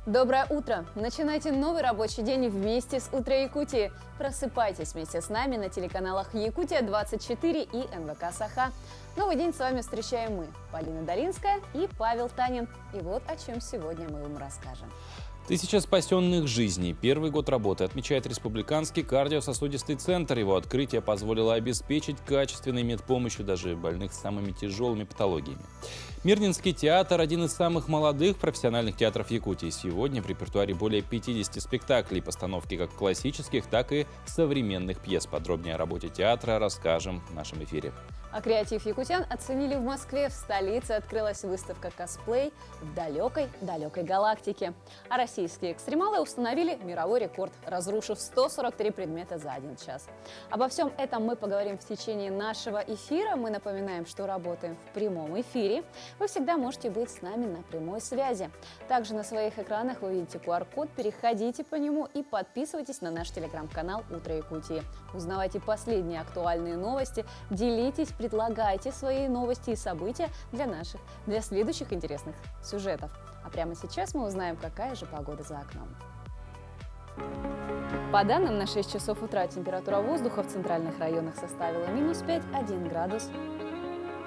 Доброе утро! Начинайте новый рабочий день вместе с «Утро Якутии». Просыпайтесь вместе с нами на телеканалах «Якутия-24» и НВК «Саха». Новый день с вами встречаем мы, Полина Долинская и Павел Танин. И вот о чем сегодня мы вам расскажем. 1000 спасенных жизней. Первый год работы отмечает Республиканский кардиососудистый центр. Его открытие позволило обеспечить качественной медпомощью даже больных с самыми тяжелыми патологиями. Мирнинский театр – один из самых молодых профессиональных театров Якутии. Сегодня в репертуаре более 50 спектаклей, постановки как классических, так и современных пьес. Подробнее о работе театра расскажем в нашем эфире. А креатив якутян оценили в Москве. В столице открылась выставка «Косплей» в далекой галактике. А российские экстремалы установили мировой рекорд, разрушив 143 предмета за 1 час. Обо всем этом мы поговорим в течение нашего эфира. Мы напоминаем, что работаем в прямом эфире. Вы всегда можете быть с нами на прямой связи. Также на своих экранах вы видите QR-код. Переходите по нему и подписывайтесь на наш телеграм-канал «Утро Якутии». Узнавайте последние актуальные новости, делитесь, предлагайте свои новости и события для следующих интересных сюжетов. А прямо сейчас мы узнаем, какая же погода за окном. По данным, на 6 часов утра температура воздуха в центральных районах составила -5, 1 градус.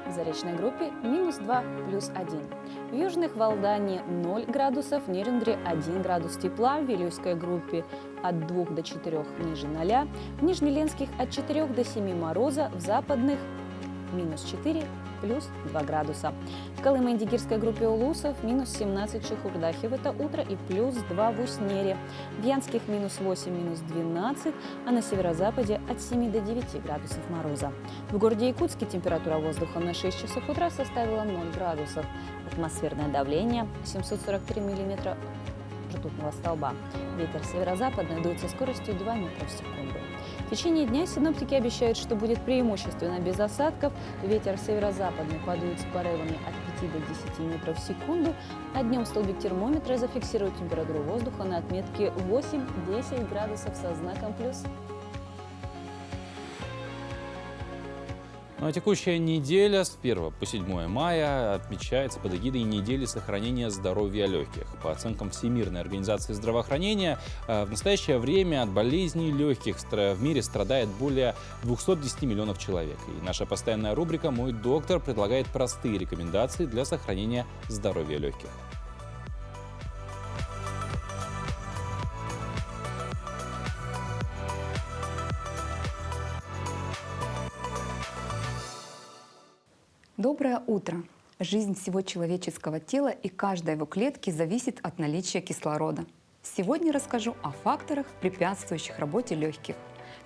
В Заречной группе -2, +1. В Южных Валдане 0 градусов, в Нерюнгри 1 градус тепла, в Вилюйской группе от 2 до 4 ниже 0, в Нижнеленских от 4 до 7 мороза, в Западных -4, +2 градуса. В Колымо-Индигирской группе Улусов -17 в Чехурдахе в это утро и +2 в Уснере. В Янских -8, -12, а на северо-западе от 7 до 9 градусов мороза. В городе Якутске температура воздуха на 6 часов утра составила 0 градусов. Атмосферное давление 743 миллиметра ртутного столба. Ветер северо-западный дует со скоростью 2 метра в секунду. В течение дня синоптики обещают, что будет преимущественно без осадков. Ветер северо-западный подует с порывами от 5 до 10 метров в секунду, а днем столбик термометра зафиксирует температуру воздуха на отметке 8-10 градусов со знаком плюс. Ну а текущая неделя с 1 по 7 мая отмечается под эгидой недели сохранения здоровья легких. По оценкам Всемирной организации здравоохранения, в настоящее время от болезней легких в мире страдает более 210 миллионов человек. И наша постоянная рубрика «Мой доктор» предлагает простые рекомендации для сохранения здоровья легких. Доброе утро! Жизнь всего человеческого тела и каждой его клетки зависит от наличия кислорода. Сегодня расскажу о факторах, препятствующих работе легких.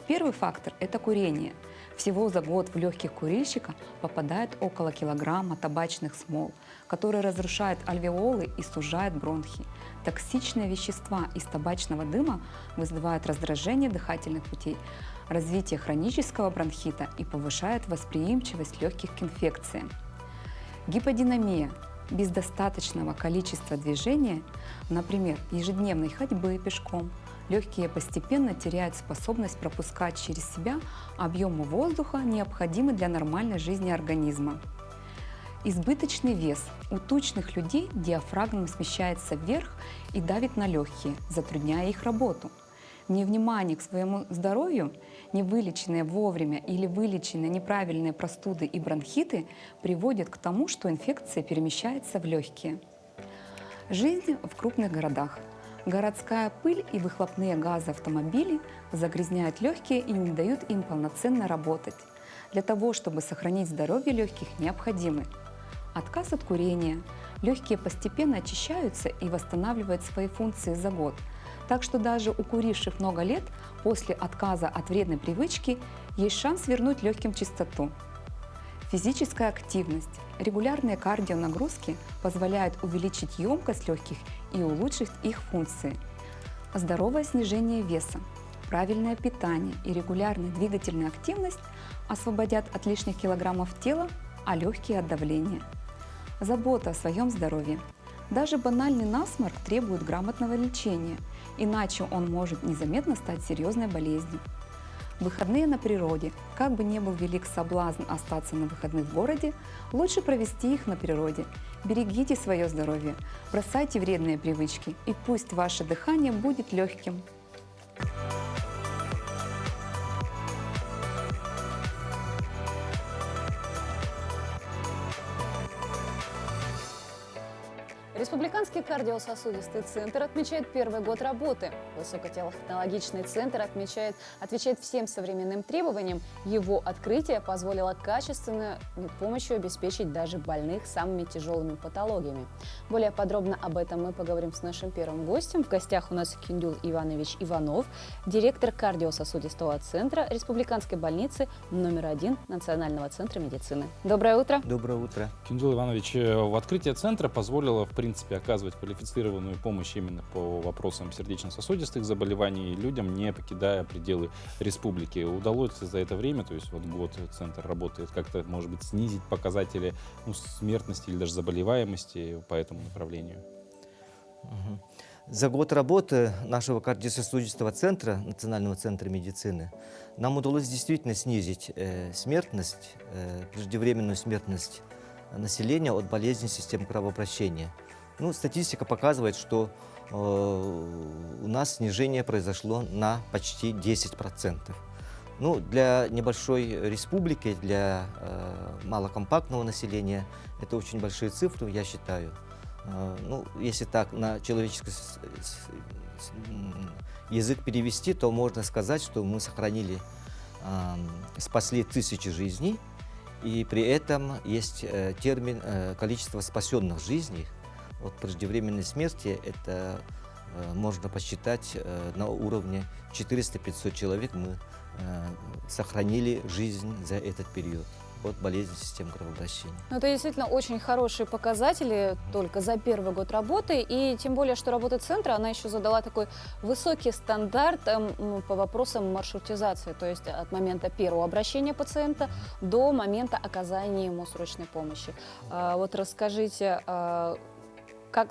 Первый фактор – это курение. Всего за год в легких курильщика попадает около килограмма табачных смол, которые разрушают альвеолы и сужают бронхи. Токсичные вещества из табачного дыма вызывают раздражение дыхательных путей, развитие хронического бронхита и повышает восприимчивость легких к инфекциям. Гиподинамия. Без достаточного количества движения, например, ежедневной ходьбы пешком, легкие постепенно теряют способность пропускать через себя объемы воздуха, необходимый для нормальной жизни организма. Избыточный вес. У тучных людей диафрагма смещается вверх и давит на легкие, затрудняя их работу. Невнимание к своему здоровью, невылеченные вовремя или вылеченные неправильные простуды и бронхиты приводят к тому, что инфекция перемещается в легкие. Жизнь в крупных городах. Городская пыль и выхлопные газы автомобилей загрязняют легкие и не дают им полноценно работать. Для того, чтобы сохранить здоровье легких, необходимы отказ от курения. Легкие постепенно очищаются и восстанавливают свои функции за год. Так что даже у куривших много лет после отказа от вредной привычки есть шанс вернуть легким чистоту. Физическая активность. Регулярные кардионагрузки позволяют увеличить емкость легких и улучшить их функции. Здоровое снижение веса, правильное питание и регулярная двигательная активность освободят от лишних килограммов тела, а легкие от давления. Забота о своем здоровье. Даже банальный насморк требует грамотного лечения, иначе он может незаметно стать серьезной болезнью. Выходные на природе. Как бы ни был велик соблазн остаться на выходных в городе, лучше провести их на природе. Берегите свое здоровье, бросайте вредные привычки, и пусть ваше дыхание будет легким. Республиканский кардиососудистый центр отмечает первый год работы. Высокотехнологичный центр отвечает всем современным требованиям. Его открытие позволило качественную помощь обеспечить даже больных самыми тяжелыми патологиями. Более подробно об этом мы поговорим с нашим первым гостем. В гостях у нас Киндюл Иванович Иванов, директор кардиососудистого центра Республиканской больницы номер 1 Национального центра медицины. Доброе утро. Доброе утро. Киндюл Иванович, открытие центра позволило, в принципе, оказывать квалифицированную помощь именно по вопросам сердечно-сосудистых заболеваний людям, не покидая пределы республики. Удалось за это время, то есть вот год центр работает, как-то, может быть, снизить показатели смертности или даже заболеваемости по этому направлению? За год работы нашего кардиососудистого центра, Национального центра медицины, нам удалось действительно снизить смертность, преждевременную смертность населения от болезней системы кровообращения. Статистика показывает, что у нас снижение произошло на почти 10%. Для небольшой республики, для малокомпактного населения это очень большие цифры, я считаю. Если так на человеческий язык перевести, то можно сказать, что мы сохранили, спасли тысячи жизней, и при этом есть термин количество спасенных жизней от преждевременной смерти. Это можно посчитать на уровне 400-500 человек мы сохранили жизнь за этот период от болезни системы кровообращения. Это действительно очень хорошие показатели только за первый год работы. И тем более, что работа центра, она еще задала такой высокий стандарт по вопросам маршрутизации. То есть от момента первого обращения пациента до момента оказания ему срочной помощи. Вот расскажите,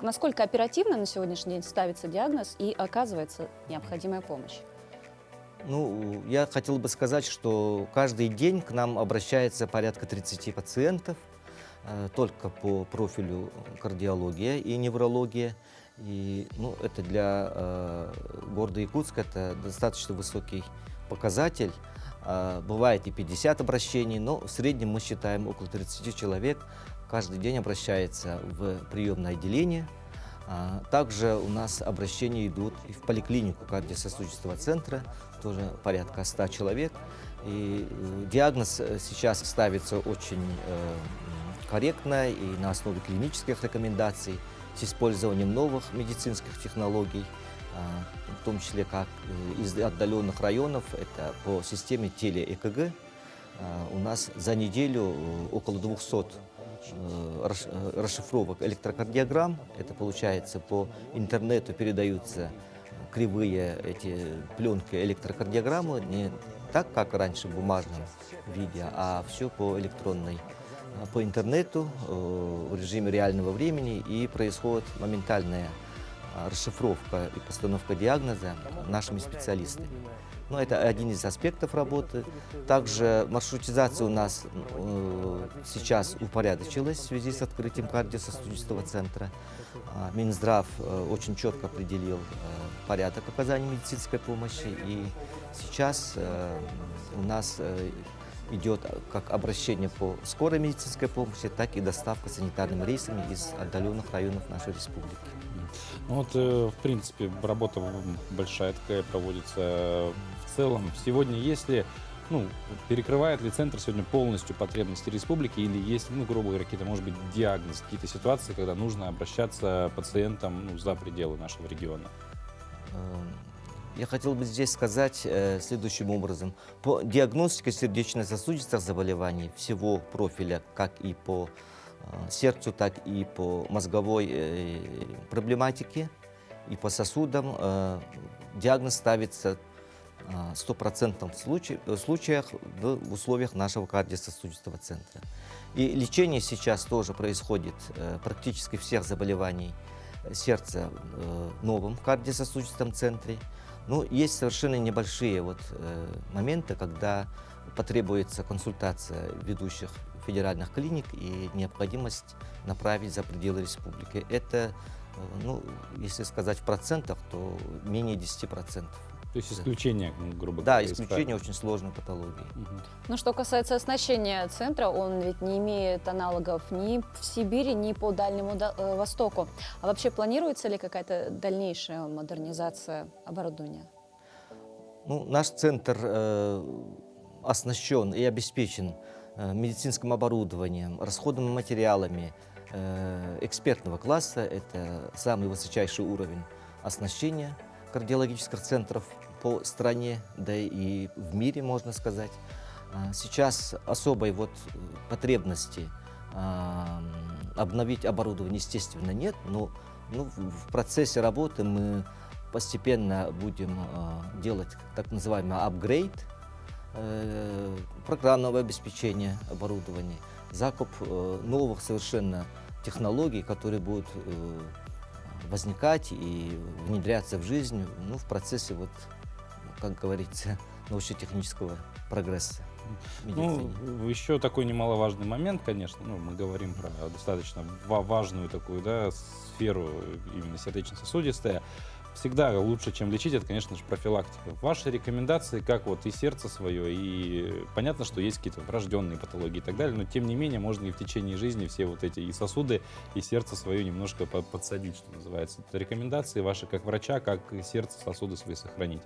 насколько оперативно на сегодняшний день ставится диагноз и оказывается необходимая помощь? Я хотел бы сказать, что каждый день к нам обращается порядка 30 пациентов, только по профилю кардиология и неврология. И, это для города Якутска это достаточно высокий показатель. Бывает и 50 обращений, но в среднем мы считаем около 30 человек каждый день обращается в приемное отделение. Также у нас обращения идут и в поликлинику кардиососудистого центра, тоже порядка 100 человек. И диагноз сейчас ставится очень корректно и на основе клинических рекомендаций с использованием новых медицинских технологий, в том числе как из отдаленных районов, это по системе теле-ЭКГ. У нас за неделю около 200 расшифровок электрокардиограмм. Это получается по интернету передаются кривые эти пленки электрокардиограммы, не так, как раньше в бумажном виде, а все по интернету, в режиме реального времени, и происходит моментальная расшифровка и постановка диагноза нашими специалистами. Это один из аспектов работы. Также маршрутизация у нас сейчас упорядочилась в связи с открытием кардиососудистого центра. Минздрав очень четко определил порядок оказания медицинской помощи, и сейчас у нас идет как обращение по скорой медицинской помощи, так и доставка санитарными рейсами из отдаленных районов нашей республики. В принципе, работа большая такая проводится в целом. Сегодня, если, перекрывает ли центр сегодня полностью потребности республики, или есть, грубо говоря, какие-то, может быть, диагнозы, какие-то ситуации, когда нужно обращаться пациентам за пределы нашего региона? Я хотел бы здесь сказать следующим образом. По диагностике сердечно-сосудистых заболеваний всего профиля, как и по сердцу, так и по мозговой проблематике, и по сосудам, диагноз ставится в 100% случаях в условиях нашего кардиососудистого центра. И лечение сейчас тоже происходит практически всех заболеваний сердца в новом кардиососудистом центре. Ну, есть совершенно небольшие вот моменты, когда потребуется консультация ведущих федеральных клиник и необходимость направить за пределы республики. Это, ну, если сказать в процентах, то менее 10%. То есть исключение, грубо Да, говоря, из исключение правил. очень сложной патологии. Мгм. Ну, что касается оснащения центра, он ведь не имеет аналогов ни в Сибири, ни по Дальнему Востоку. А вообще планируется ли какая-то дальнейшая модернизация оборудования? Ну, наш центр оснащен и обеспечен медицинским оборудованием, расходными материалами экспертного класса. Это самый высочайший уровень оснащения кардиологических центров по стране, да и в мире, можно сказать. Сейчас особой вот потребности обновить оборудование, естественно, нет, но в процессе работы мы постепенно будем делать так называемый апгрейд программного обеспечения оборудования, закуп новых совершенно технологий, которые будут возникать и внедряться в жизнь, ну, в процессе, вот, как говорится, научно-технического прогресса. в медицине. Ну, еще такой немаловажный момент, конечно, ну, мы говорим про достаточно важную такую, да, сферу, именно сердечно-сосудистая. Всегда лучше, чем лечить, это, конечно же, профилактика. Ваши рекомендации, как вот и сердце свое, и понятно, что есть какие-то врожденные патологии и так далее, но тем не менее можно и в течение жизни все вот эти и сосуды, и сердце свое немножко подсадить, что называется. Это рекомендации ваши как врача, как сердце, сосуды свои сохранить.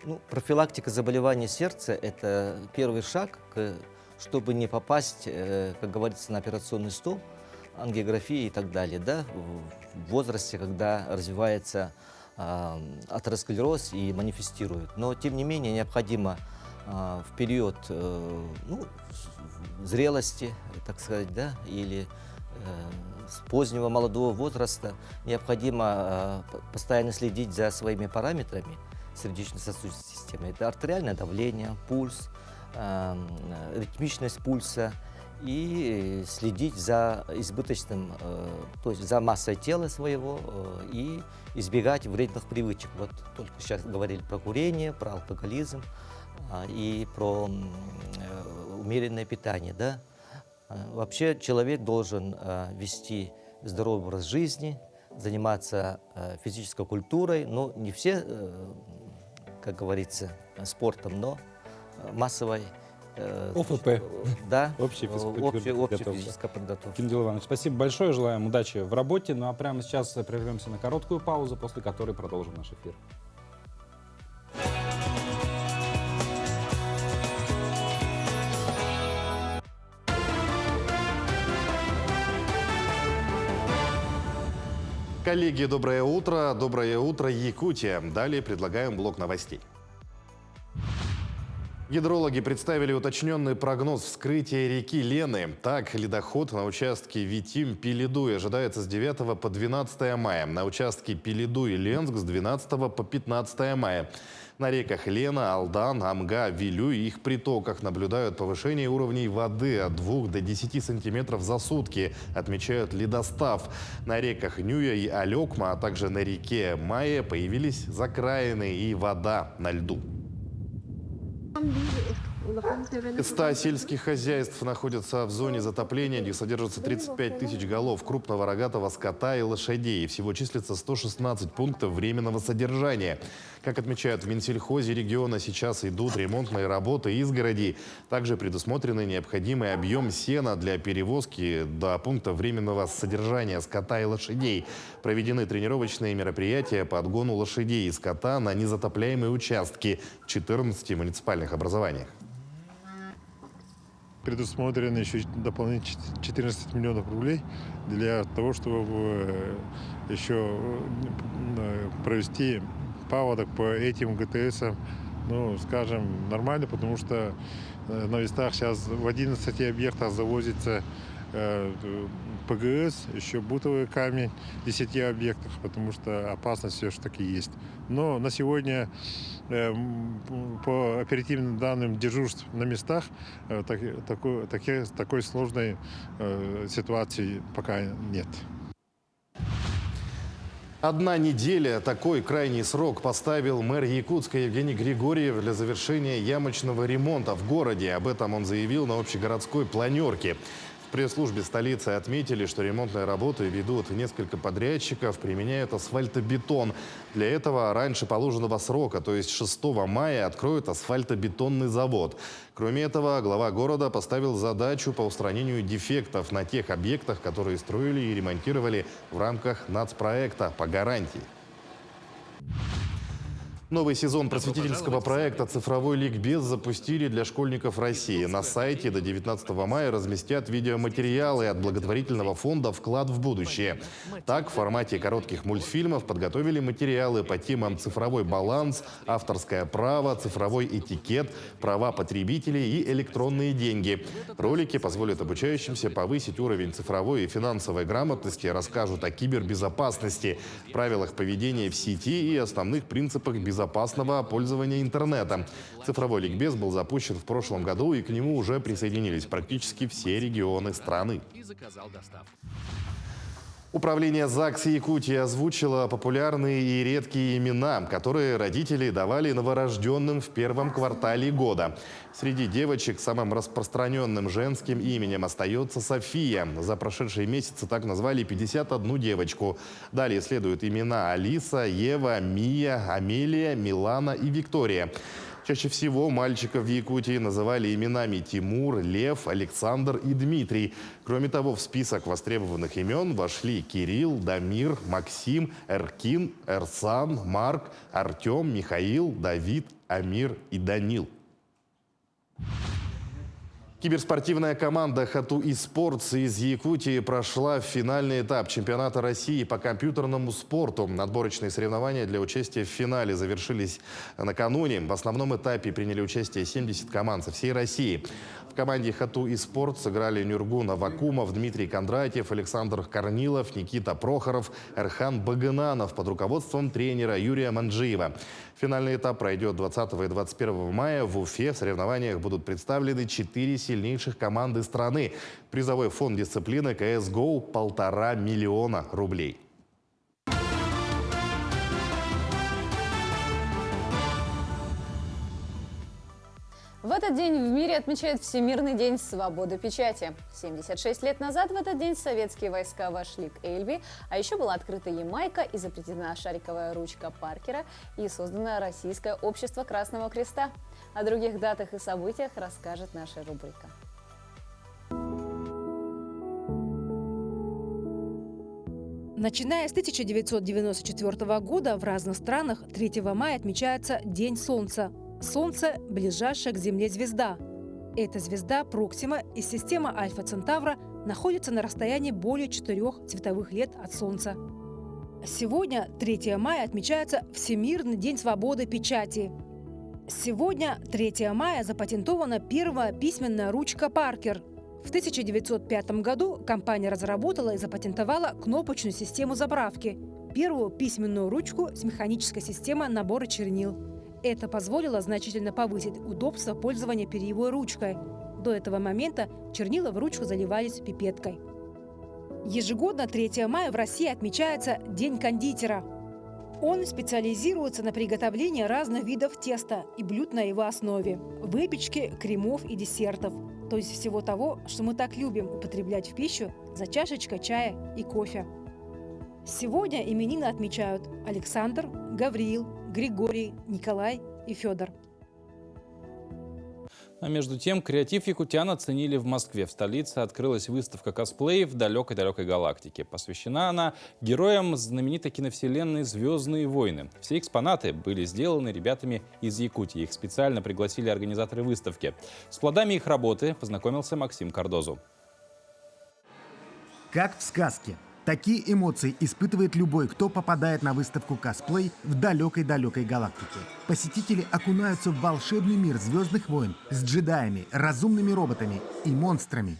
Ну, профилактика заболеваний сердца – это первый шаг, чтобы не попасть, как говорится, на операционный стол, ангиографии и так далее, да, в возрасте, когда развивается атеросклероз и манифестирует. Но, тем не менее, необходимо в период зрелости, так сказать, да, или с позднего молодого возраста необходимо постоянно следить за своими параметрами сердечно-сосудистой системы. Это артериальное давление, пульс, ритмичность пульса, и следить за избыточным, то есть за массой тела своего и избегать вредных привычек. Вот только сейчас говорили про курение, про алкоголизм и про умеренное питание, да. Вообще человек должен вести здоровый образ жизни, заниматься физической культурой, но не все, как говорится, спортом, но массовой ОФП. Да, Общая общая физическая подготовка. Кирилл Иванович, спасибо большое, желаем удачи в работе. Ну а прямо сейчас прервемся на короткую паузу, после которой продолжим наш эфир. Коллеги, доброе утро. Доброе утро, Якутия. Далее предлагаем блок новостей. Гидрологи представили уточненный прогноз вскрытия реки Лены. Так, ледоход на участке Витим-Пеледуй ожидается с 9 по 12 мая. На участке Пеледуй-Ленск с 12 по 15 мая. На реках Лена, Алдан, Амга, Вилюй и их притоках наблюдают повышение уровней воды от 2 до 10 сантиметров за сутки, отмечают ледостав. На реках Нюя и Алекма, а также на реке Майя появились закраины и вода на льду. 100 сельских хозяйств находятся в зоне затопления, где содержатся 35 тысяч голов крупного рогатого скота и лошадей. Всего числится 116 пунктов временного содержания. Как отмечают в Минсельхозе региона, сейчас идут ремонтные работы изгородей. Также предусмотрены необходимый объем сена для перевозки до пункта временного содержания скота и лошадей. Проведены тренировочные мероприятия по отгону лошадей и скота на незатопляемые участки в 14 муниципальных образованиях. Предусмотрено еще дополнительно 14 миллионов рублей для того, чтобы еще провести паводок по этим ГТСам, ну, скажем, нормально, потому что на местах сейчас в 11 объектах завозится ПГС, еще бутовый камень в 10 объектах, потому что опасность все-таки есть. Но на сегодня по оперативным данным дежурств на местах такой сложной ситуации пока нет. 1 неделя. Такой крайний срок поставил мэр Якутска Евгений Григорьев для завершения ямочного ремонта в городе. Об этом он заявил на общегородской планерке. В пресс-службе столицы отметили, что ремонтные работы ведут несколько подрядчиков, применяют асфальтобетон. Для этого раньше положенного срока, то есть 6 мая, откроют асфальтобетонный завод. Кроме этого, глава города поставил задачу по устранению дефектов на тех объектах, которые строили и ремонтировали в рамках нацпроекта по гарантии. Новый сезон просветительского проекта «Цифровой ликбез» запустили для школьников России. На сайте до 19 мая разместят видеоматериалы от благотворительного фонда «Вклад в будущее». Так, в формате коротких мультфильмов подготовили материалы по темам «Цифровой баланс», «Авторское право», «Цифровой этикет», «Права потребителей» и «Электронные деньги». Ролики позволят обучающимся повысить уровень цифровой и финансовой грамотности, расскажут о кибербезопасности, правилах поведения в сети и основных принципах безопасности пользования интернетом. Цифровой ликбез был запущен в прошлом году, и к нему уже присоединились практически все регионы страны. Управление ЗАГС Якутии озвучило популярные и редкие имена, которые родители давали новорожденным в первом квартале года. Среди девочек самым распространенным женским именем остается София. За прошедшие месяцы так назвали 51 девочку. Далее следуют имена Алиса, Ева, Мия, Амелия, Милана и Виктория. Чаще всего мальчиков в Якутии называли именами Тимур, Лев, Александр и Дмитрий. Кроме того, в список востребованных имен вошли Кирилл, Дамир, Максим, Эркин, Эрсан, Марк, Артем, Михаил, Давид, Амир и Данил. Киберспортивная команда «Хату eSports» из Якутии прошла в финальный этап чемпионата России по компьютерному спорту. Отборочные соревнования для участия в финале завершились накануне. В основном этапе приняли участие 70 команд со всей России. В команде «Хату eSports» сыграли Нюргун Авакумов, Дмитрий Кондратьев, Александр Корнилов, Никита Прохоров, Эрхан Багананов под руководством тренера Юрия Манджиева. Финальный этап пройдет 20 и 21 мая в Уфе. В соревнованиях будут представлены 4 сильнейших команды страны. Призовой фонд дисциплины CSGO – 1,5 миллиона рублей. В этот день в мире отмечают Всемирный день свободы печати. 76 лет назад в этот день советские войска вошли к Эльбе, а еще была открыта Ямайка, изобретена шариковая ручка Паркера и создано Российское общество Красного Креста. О других датах и событиях расскажет наша рубрика. Начиная с 1994 года в разных странах 3 мая отмечается День Солнца. Солнце – ближайшая к Земле звезда. Эта звезда Проксима из системы Альфа-Центавра находится на расстоянии более 4 световых лет от Солнца. Сегодня, 3 мая, отмечается Всемирный день свободы печати. Сегодня, 3 мая, запатентована первая письменная ручка Паркер. В 1905 году компания разработала и запатентовала кнопочную систему заправки – первую письменную ручку с механической системой набора чернил. Это позволило значительно повысить удобство пользования перьевой ручкой. До этого момента чернила в ручку заливались пипеткой. Ежегодно 3 мая в России отмечается День кондитера. Он специализируется на приготовлении разных видов теста и блюд на его основе, выпечки, кремов и десертов, то есть всего того, что мы так любим употреблять в пищу за чашечкой чая и кофе. Сегодня именины отмечают Александр, Гавриил, Григорий, Николай и Федор. А между тем, креатив якутян оценили в Москве. В столице открылась выставка косплеев в далекой-далекой галактике. Посвящена она героям знаменитой киновселенной «Звездные войны». Все экспонаты были сделаны ребятами из Якутии. Их специально пригласили организаторы выставки. С плодами их работы познакомился Максим Кардозу. Как в сказке. Такие эмоции испытывает любой, кто попадает на выставку косплей в далекой-далекой галактике. Посетители окунаются в волшебный мир «Звездных войн» с джедаями, разумными роботами и монстрами.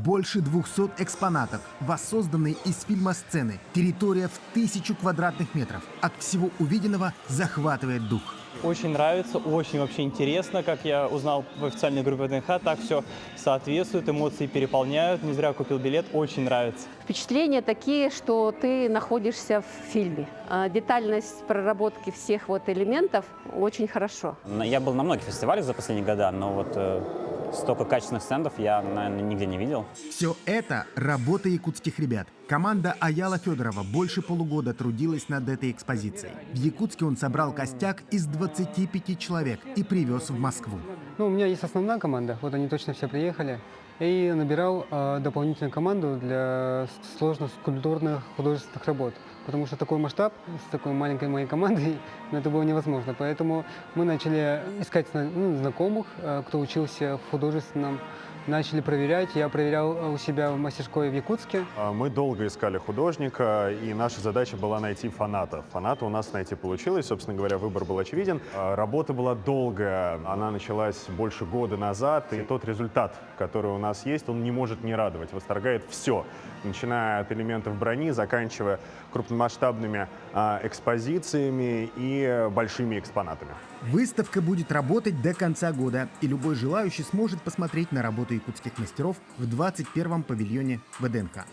Больше 200 экспонатов, воссозданные из фильма сцены. Территория в 1000 квадратных метров. От всего увиденного захватывает дух. Очень нравится, очень вообще интересно, как я узнал в официальной группе ВДНХ, так все соответствует, эмоции переполняют, не зря купил билет, очень нравится. Впечатления такие, что ты находишься в фильме. Детальность проработки всех вот элементов очень хорошо. Я был на многих фестивалях за последние года, но вот столько качественных стендов я, наверное, нигде не видел. Все это работа якутских ребят. Команда Аяла Федорова больше полугода трудилась над этой экспозицией. В Якутске он собрал костяк из 25 человек и привез в Москву. Ну, у меня есть основная команда, вот они точно все приехали. И набирал дополнительную команду для сложных скульптурных художественных работ. Потому что такой масштаб с такой маленькой моей командой, это было невозможно. Поэтому мы начали искать знакомых, кто учился в художественном. Начали проверять. Я проверял у себя в мастерской в Якутске. Мы долго искали художника, и наша задача была найти фаната. Фаната у нас найти получилось. Собственно говоря, выбор был очевиден. Работа была долгая. Она началась больше года назад. И тот результат, который у нас есть, он не может не радовать. Восторгает все. Начиная от элементов брони, заканчивая крупномасштабными экспозициями и большими экспонатами. Выставка будет работать до конца года, и любой желающий сможет посмотреть на работу якутских мастеров в 21-м павильоне ВДНХ.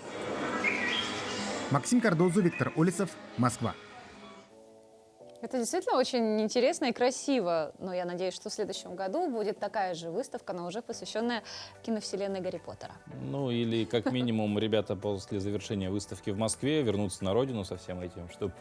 Максим Кардозу, Виктор Олесов, Москва. Это действительно очень интересно и красиво, но я надеюсь, что в следующем году будет такая же выставка, но уже посвященная киновселенной Гарри Поттера. Ну или как минимум ребята после завершения выставки в Москве вернутся на родину со всем этим, чтобы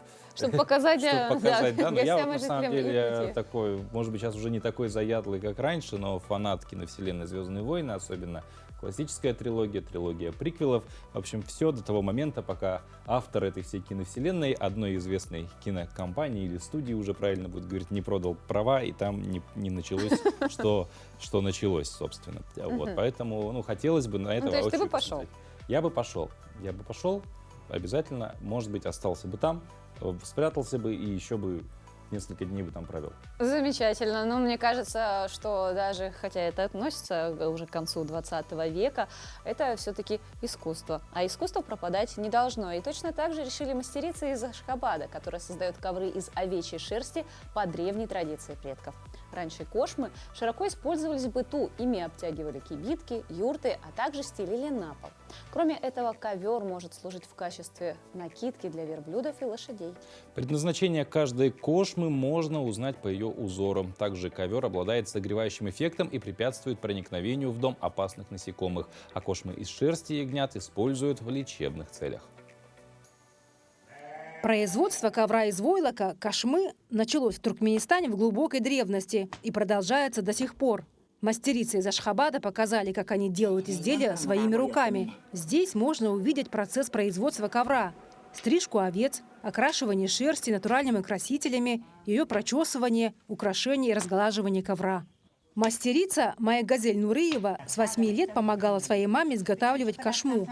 показать, да. Но я гостям и на самом жителям деле Якутии. такой, может быть, сейчас уже не такой заядлый, как раньше, но фанат киновселенной «Звездные войны», особенно классическая трилогия, трилогия приквелов. В общем, все до того момента, пока автор этой всей киновселенной одной известной кинокомпании или студии, уже правильно будет говорить, не продал права, и там не началось, что началось, собственно. Вот, поэтому, хотелось бы на это то есть очень ты бы пошел? Я бы пошел, обязательно, может быть, остался бы там, спрятался бы и еще бы несколько дней бы там провел. Замечательно. Но мне кажется, что даже, хотя это относится уже к концу 20 века, это все-таки искусство. А искусство пропадать не должно. И точно так же решили мастерицы из Ашхабада, которая создает ковры из овечьей шерсти по древней традиции предков. Раньше кошмы широко использовались в быту. Ими обтягивали кибитки, юрты, а также стелили на пол. Кроме этого, ковер может служить в качестве накидки для верблюдов и лошадей. Предназначение каждой кошмы можно узнать по ее узорам. Также ковер обладает согревающим эффектом и препятствует проникновению в дом опасных насекомых. А кошмы из шерсти ягнят используют в лечебных целях. Производство ковра из войлока кашмы началось в Туркменистане в глубокой древности и продолжается до сих пор. Мастерицы из Ашхабада показали, как они делают изделия своими руками. Здесь можно увидеть процесс производства ковра, стрижку овец, окрашивание шерсти натуральными красителями, ее прочесывание, украшение и разглаживание ковра. Мастерица Майя Газель Нурыева с 8 лет помогала своей маме изготавливать кашму.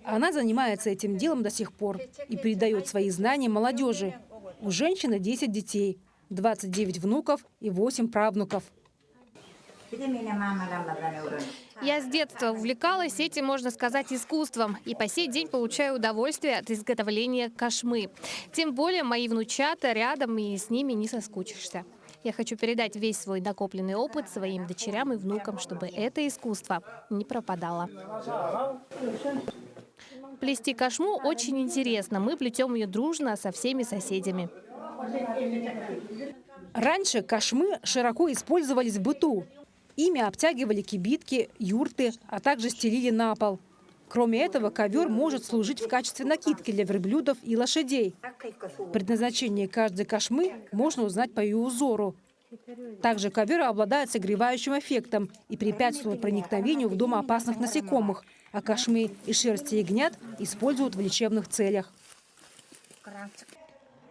Она занимается этим делом до сих пор и передает свои знания молодежи. У женщины 10 детей, 29 внуков и 8 правнуков. Я с детства увлекалась этим, можно сказать, искусством. И по сей день получаю удовольствие от изготовления кашмы. Тем более мои внучата рядом, и с ними не соскучишься. Я хочу передать весь свой накопленный опыт своим дочерям и внукам, чтобы это искусство не пропадало. Плести кашму очень интересно. Мы плетем ее дружно со всеми соседями. Раньше кашмы широко использовались в быту. Ими обтягивали кибитки, юрты, а также стелили на пол. Кроме этого, ковер может служить в качестве накидки для верблюдов и лошадей. Предназначение каждой кашмы можно узнать по ее узору. Также ковер обладает согревающим эффектом и препятствует проникновению в дом опасных насекомых, а кашмы и шерсти ягнят используют в лечебных целях.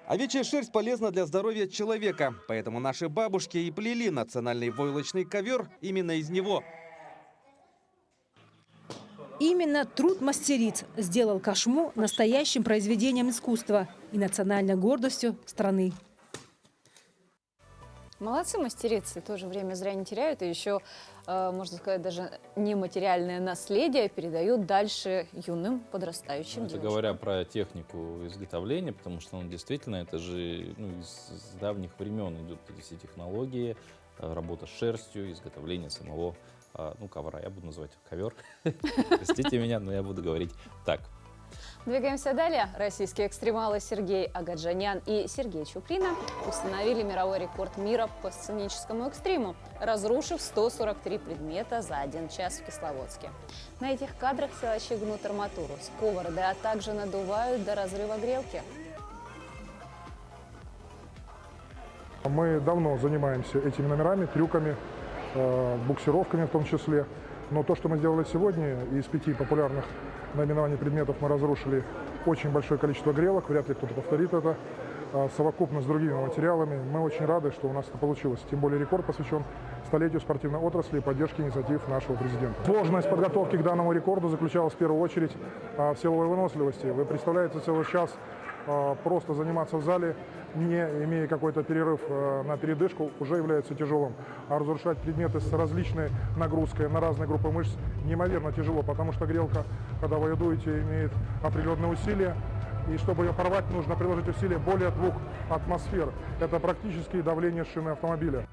Овечья шерсть полезна для здоровья человека, поэтому наши бабушки и плели национальный войлочный ковер именно из него. Именно труд мастериц сделал кашму настоящим произведением искусства и национальной гордостью страны. Молодцы мастерицы, тоже время зря не теряют, и еще, можно сказать, даже нематериальное наследие передают дальше юным подрастающим Это девушкам. говоря про технику изготовления, потому что действительно это же из давних времен идут эти технологии, работа с шерстью, изготовление самого ковра. Я буду называть ковер. Простите меня, но я буду говорить так. Двигаемся далее. Российские экстремалы Сергей Агаджанян и Сергей Чуприна установили мировой рекорд мира по сценическому экстриму, разрушив 143 предмета за 1 час в Кисловодске. На этих кадрах силачи гнут арматуру, сковороды, а также надувают до разрыва грелки. Мы давно занимаемся этими номерами, трюками, буксировками в том числе. Но то, что мы сделали сегодня, из 5 популярных наименований предметов мы разрушили очень большое количество грелок, вряд ли кто-то повторит это, совокупно с другими материалами. Мы очень рады, что у нас это получилось. Тем более рекорд посвящен столетию спортивной отрасли и поддержке инициатив нашего президента. Сложность подготовки к данному рекорду заключалась в первую очередь в силовой выносливости. Вы представляете, целый час просто заниматься в зале, не имея какой-то перерыв на передышку, уже является тяжелым. А разрушать предметы с различной нагрузкой на разные группы мышц неимоверно тяжело, потому что грелка, когда вы ее дуете, имеет определенные усилия. И чтобы ее порвать, нужно приложить усилия более 2 атмосфер. Это практически давление шины автомобиля.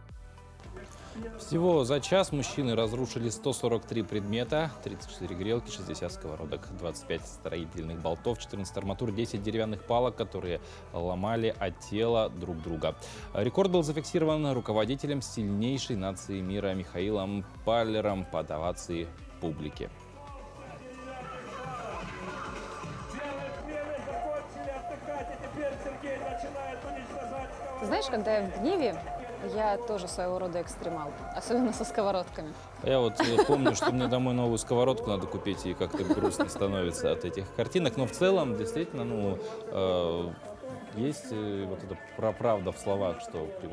Всего за час мужчины разрушили 143 предмета, 34 грелки, 60 сковородок, 25 строительных болтов, 14 арматур, 10 деревянных палок, которые ломали от тела друг друга. Рекорд был зафиксирован руководителем сильнейшей нации мира Михаилом Паллером под овации публики. Ты знаешь, когда я в гневе, я тоже своего рода экстремал, особенно со сковородками. Я вот помню, что мне домой новую сковородку надо купить, и как-то грустно становится от этих картинок. Но в целом, действительно, есть вот эта правда в словах, что при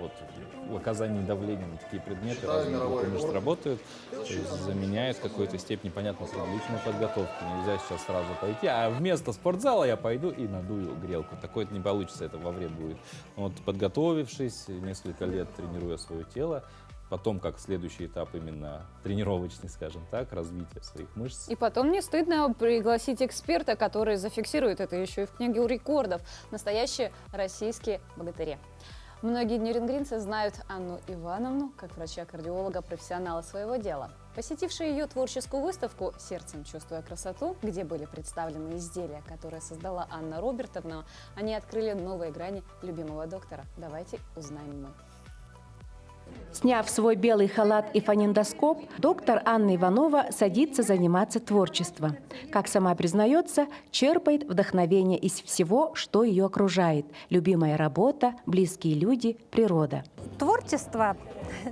оказании давления на такие предметы разные группы мышц работают, то есть заменяют в какой-то степени, понятно, с различной подготовкой. Нельзя сейчас сразу пойти, а вместо спортзала я пойду и надую грелку. Такое не получится, это во вред будет. Вот подготовившись, несколько лет тренируя свое тело, потом как следующий этап именно тренировочный, скажем так, развития своих мышц. И потом не стыдно пригласить эксперта, который зафиксирует это еще и в книге рекордов. Настоящие российские богатыри. Многие нюрнбергенцы знают Анну Ивановну как врача-кардиолога, профессионала своего дела. Посетившие ее творческую выставку «Сердцем чувствуя красоту», где были представлены изделия, которые создала Анна Робертовна, они открыли новые грани любимого доктора. Давайте узнаем мы. Сняв свой белый халат и фонендоскоп, доктор Анна Иванова садится заниматься творчеством. Как сама признается, черпает вдохновение из всего, что ее окружает. Любимая работа, близкие люди, природа. Творчество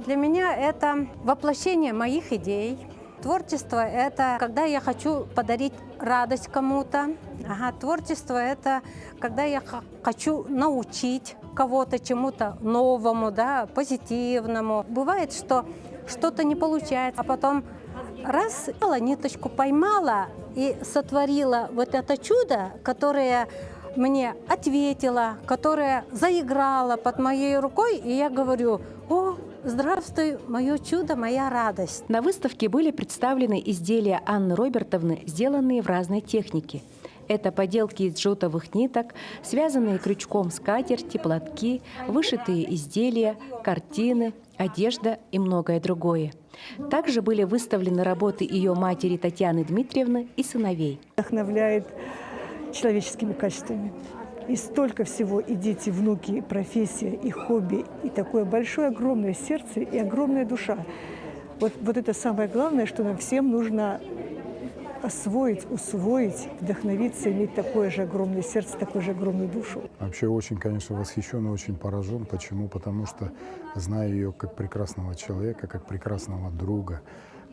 для меня – это воплощение моих идей. Творчество – это когда я хочу подарить радость кому-то. Творчество – это когда я хочу научить кого-то чему-то новому, позитивному. Бывает, что что-то не получается, а потом раз, ниточку поймала и сотворила вот это чудо, которое мне ответило, которое заиграло под моей рукой, и я говорю: «О, здравствуй, мое чудо, моя радость». На выставке были представлены изделия Анны Робертовны, сделанные в разной технике. Это поделки из джутовых ниток, связанные крючком скатерти, платки, вышитые изделия, картины, одежда и многое другое. Также были выставлены работы ее матери Татьяны Дмитриевны и сыновей. Вдохновляет человеческими качествами. И столько всего, и дети, внуки, и профессия, и хобби, и такое большое, огромное сердце, и огромная душа. Вот это самое главное, что нам всем нужно освоить, усвоить, вдохновиться, иметь такое же огромное сердце, такую же огромную душу. Вообще очень, конечно, восхищен и очень поражен. Почему? Потому что знаю ее как прекрасного человека, как прекрасного друга,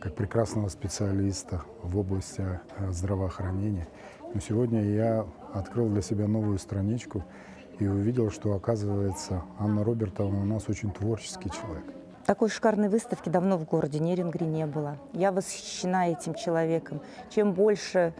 как прекрасного специалиста в области здравоохранения. Но сегодня я открыл для себя новую страничку и увидел, что, оказывается, Анна Робертовна у нас очень творческий человек. Такой шикарной выставки давно в городе Нерюнгри не было. Я восхищена этим человеком. Чем больше,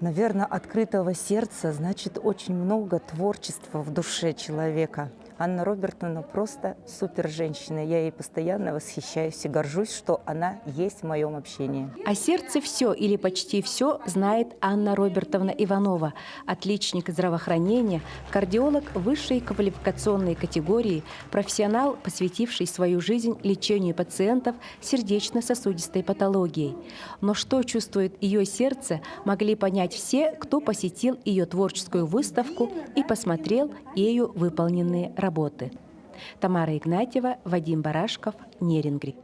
наверное, открытого сердца, значит, очень много творчества в душе человека. Анна Робертовна просто супер женщина. Я ей постоянно восхищаюсь и горжусь, что она есть в моем общении. О сердце все или почти все знает Анна Робертовна Иванова, отличник здравоохранения, кардиолог высшей квалификационной категории, профессионал, посвятивший свою жизнь лечению пациентов с сердечно-сосудистой патологией. Но что чувствует ее сердце, могли понять все, кто посетил ее творческую выставку и посмотрел ею выполненные работы. Тамара Игнатьева, Вадим Барашков, Нерингри.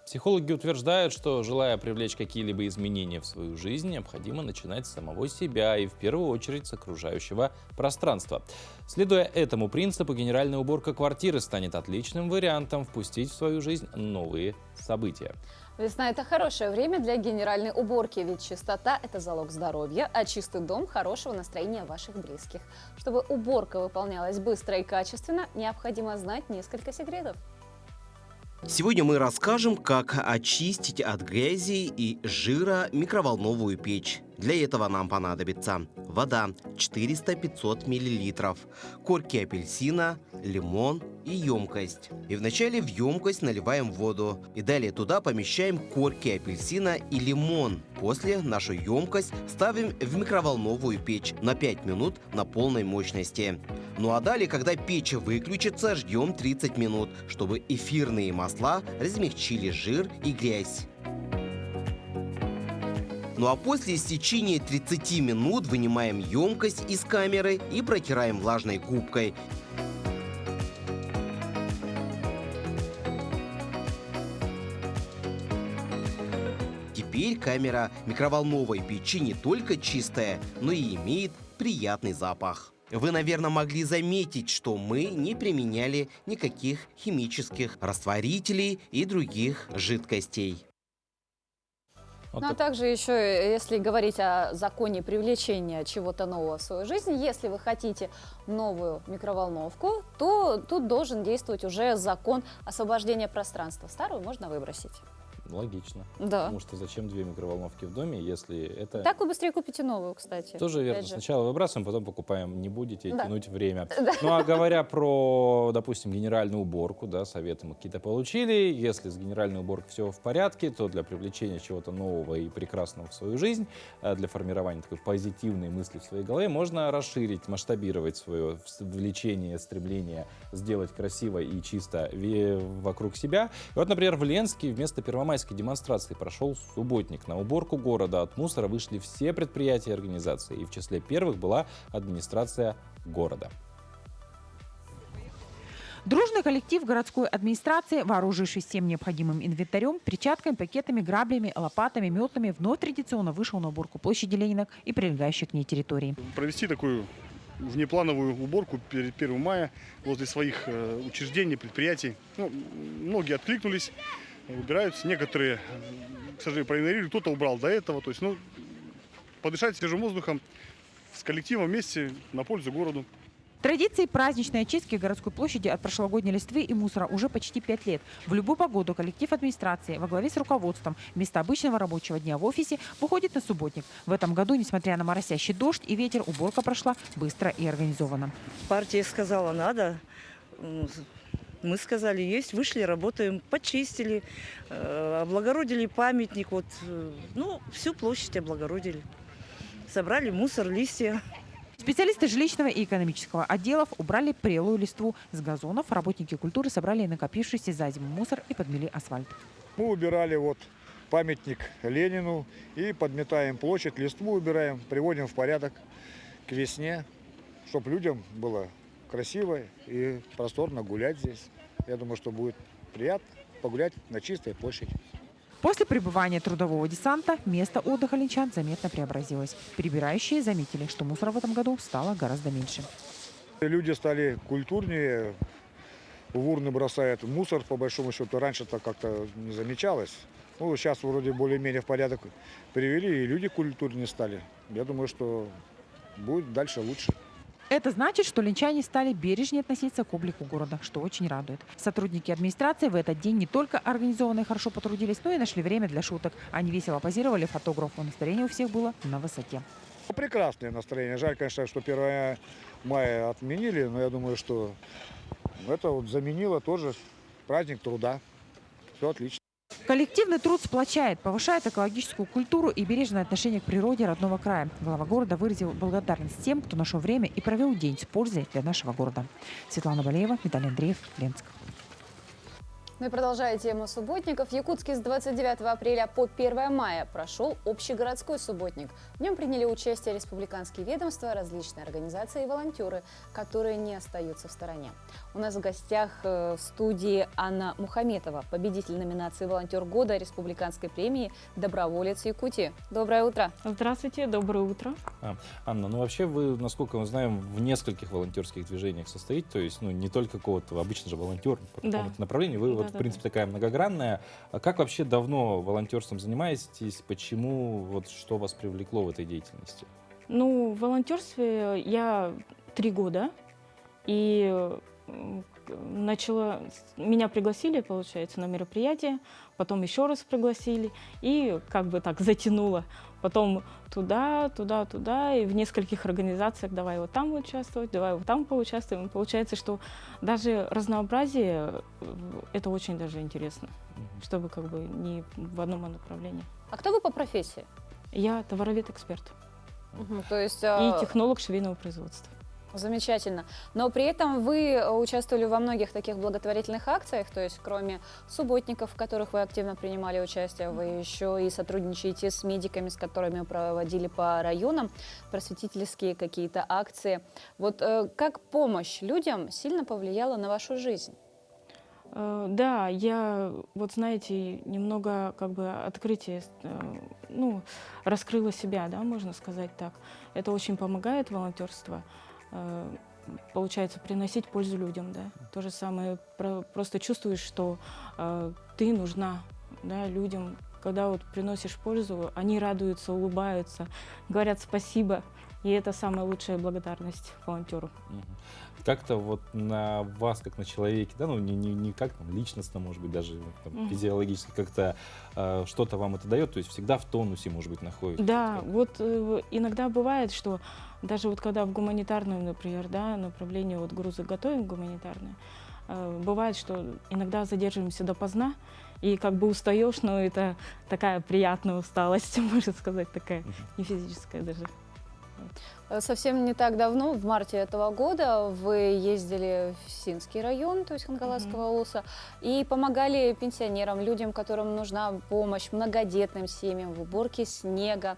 Психологи утверждают, что, желая привлечь какие-либо изменения в свою жизнь, необходимо начинать с самого себя и в первую очередь с окружающего пространства. Следуя этому принципу, генеральная уборка квартиры станет отличным вариантом впустить в свою жизнь новые события. Весна – это хорошее время для генеральной уборки, ведь чистота – это залог здоровья, а чистый дом – хорошего настроения ваших близких. Чтобы уборка выполнялась быстро и качественно, необходимо знать несколько секретов. Сегодня мы расскажем, как очистить от грязи и жира микроволновую печь. Для этого нам понадобится вода 400-500 мл, корки апельсина, лимон и емкость. И вначале в емкость наливаем воду. И далее туда помещаем корки апельсина и лимон. После нашу емкость ставим в микроволновую печь на 5 минут на полной мощности. Ну а далее, когда печь выключится, ждем 30 минут, чтобы эфирные масла размягчили жир и грязь. Ну а после истечения 30 минут вынимаем емкость из камеры и протираем влажной губкой. Теперь камера микроволновой печи не только чистая, но и имеет приятный запах. Вы, наверное, могли заметить, что мы не применяли никаких химических растворителей и других жидкостей. Ну а также еще, если говорить о законе привлечения чего-то нового в свою жизнь, если вы хотите новую микроволновку, то тут должен действовать уже закон освобождения пространства. Старую можно выбросить. Логично. Да. Потому что зачем две микроволновки в доме, если это... Так вы быстрее купите новую, кстати. Тоже верно. Сначала выбрасываем, потом покупаем. Не будете тянуть время. Да. Ну а говоря про, допустим, генеральную уборку, да, советы мы какие-то получили. Если с генеральной уборкой все в порядке, то для привлечения чего-то нового и прекрасного в свою жизнь, для формирования такой позитивной мысли в своей голове, можно расширить, масштабировать свое влечение, стремление сделать красиво и чисто вокруг себя. И вот, например, в Ленске вместо первомайской демонстрации прошел субботник. На уборку города от мусора вышли все предприятия и организации. И в числе первых была администрация города. Дружный коллектив городской администрации, вооружившись всем необходимым инвентарем, перчатками, пакетами, граблями, лопатами, метлами, вновь традиционно вышел на уборку площади Ленина и прилегающей к ней территории. Провести такую внеплановую уборку перед 1 мая возле своих учреждений, предприятий. Ну, многие откликнулись, убираются. Некоторые, к сожалению, проигнорировали, кто-то убрал до этого. То есть, подышать свежим воздухом с коллективом вместе на пользу городу. Традиции праздничной очистки городской площади от прошлогодней листвы и мусора уже почти 5 лет. В любую погоду коллектив администрации во главе с руководством вместо обычного рабочего дня в офисе выходит на субботник. В этом году, несмотря на моросящий дождь и ветер, уборка прошла быстро и организованно. Партия сказала надо, мы сказали есть, вышли, работаем, почистили, облагородили памятник, всю площадь облагородили. Собрали мусор, листья. Специалисты жилищного и экономического отделов убрали прелую листву с газонов. Работники культуры собрали накопившийся за зиму мусор и подмели асфальт. Мы убирали памятник Ленину и подметаем площадь, листву убираем, приводим в порядок к весне, чтобы людям было красиво и просторно гулять здесь. Я думаю, что будет приятно погулять на чистой площади. После прибывания трудового десанта место отдыха ленчан заметно преобразилось. Прибирающие заметили, что мусора в этом году стало гораздо меньше. Люди стали культурнее, в урны бросают мусор, по большому счету. Раньше-то как-то не замечалось. Сейчас вроде более-менее в порядок привели, и люди культурнее стали. Я думаю, что будет дальше лучше. Это значит, что ленчане стали бережнее относиться к облику города, что очень радует. Сотрудники администрации в этот день не только организованно и хорошо потрудились, но и нашли время для шуток. Они весело позировали фотографу. Настроение у всех было на высоте. Прекрасное настроение. Жаль, конечно, что 1 мая отменили, но я думаю, что это вот заменило тоже праздник труда. Все отлично. Коллективный труд сплочает, повышает экологическую культуру и бережное отношение к природе родного края. Глава города выразил благодарность тем, кто нашел время и провел день с пользой для нашего города. Светлана Балеева, Виталий Андреев, Ленск. Ну и продолжая тему субботников, в Якутске с 29 апреля по 1 мая прошел общегородской субботник. В нем приняли участие республиканские ведомства, различные организации и волонтеры, которые не остаются в стороне. У нас в гостях в студии Анна Мухаметова, победитель номинации «Волонтер года» республиканской премии «Доброволец Якутии». Доброе утро. Здравствуйте, доброе утро. Анна, ну вообще вы, насколько мы знаем, в нескольких волонтерских движениях состоите, то есть не только какого-то, обычно же волонтер по какому-то направлению, вы в принципе, такая многогранная. А как вообще давно волонтерством занимаетесь? Почему? Что вас привлекло в этой деятельности? Ну, в волонтерстве я 3 года. И меня пригласили, получается, на мероприятие. Потом еще раз пригласили. И как бы так затянуло. Потом туда. И в нескольких организациях давай вот там участвовать, давай вот там поучаствуем. Получается, что даже разнообразие, это очень даже интересно. Чтобы как бы не в одном направлении. А кто вы по профессии? Я товаровед-эксперт. То есть, и технолог швейного производства. Замечательно. Но при этом вы участвовали во многих таких благотворительных акциях, то есть кроме субботников, в которых вы активно принимали участие, вы еще и сотрудничаете с медиками, с которыми проводили по районам просветительские какие-то акции. Вот как помощь людям сильно повлияла на вашу жизнь? Да, я, вот знаете, немного как бы открытие, раскрыла себя, да, можно сказать так. Это очень помогает, волонтерство. Получается, приносить пользу людям, да. То же самое, просто чувствуешь, что ты нужна, да, людям. Когда вот приносишь пользу, они радуются, улыбаются, говорят спасибо. И это самая лучшая благодарность волонтеру. Как-то вот на вас, как на человеке, да, ну не как там личностно, может быть, даже там, физиологически, как-то что-то вам это дает, то есть всегда в тонусе, может быть, находитесь. Да, вот иногда бывает, что даже вот когда в гуманитарном, например, да, направлении вот грузы готовим гуманитарные, бывает, что иногда задерживаемся допоздна, и как бы устаешь, но это такая приятная усталость, можно сказать, такая, не физическая даже. Совсем не так давно, в марте этого года, вы ездили в Синский район, то есть Хангаласского улуса, и помогали пенсионерам, людям, которым нужна помощь, многодетным семьям в уборке снега.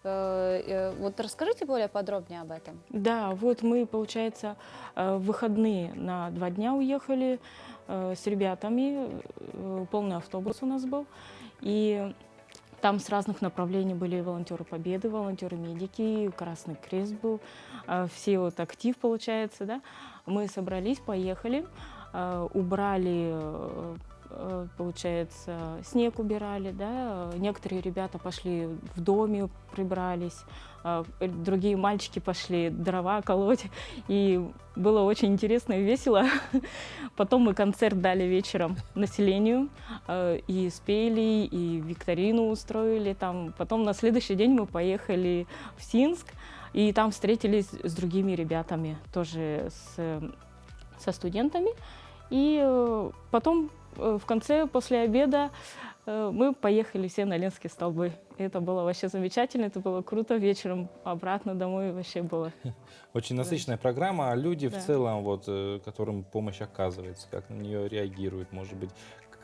Вот расскажите более подробнее об этом. Да, вот мы, получается, в выходные на 2 дня уехали с ребятами, полный автобус у нас был, и там с разных направлений были волонтеры Победы, волонтеры-медики, Красный Крест был, все вот актив, получается, да. Мы собрались, поехали, убрали, получается, снег убирали, да. Некоторые ребята пошли в доме, прибрались, другие мальчики пошли дрова колоть, и было очень интересно и весело. Потом мы концерт дали вечером населению, и спели, и викторину устроили там. Потом на следующий день мы поехали в Синск, и там встретились с другими ребятами, тоже со студентами. И потом в конце, после обеда, мы поехали все на Ленские столбы. Это было вообще замечательно, это было круто. Вечером обратно домой вообще было. Очень насыщенная программа, а люди в целом, вот, которым помощь оказывается, как на нее реагируют, может быть,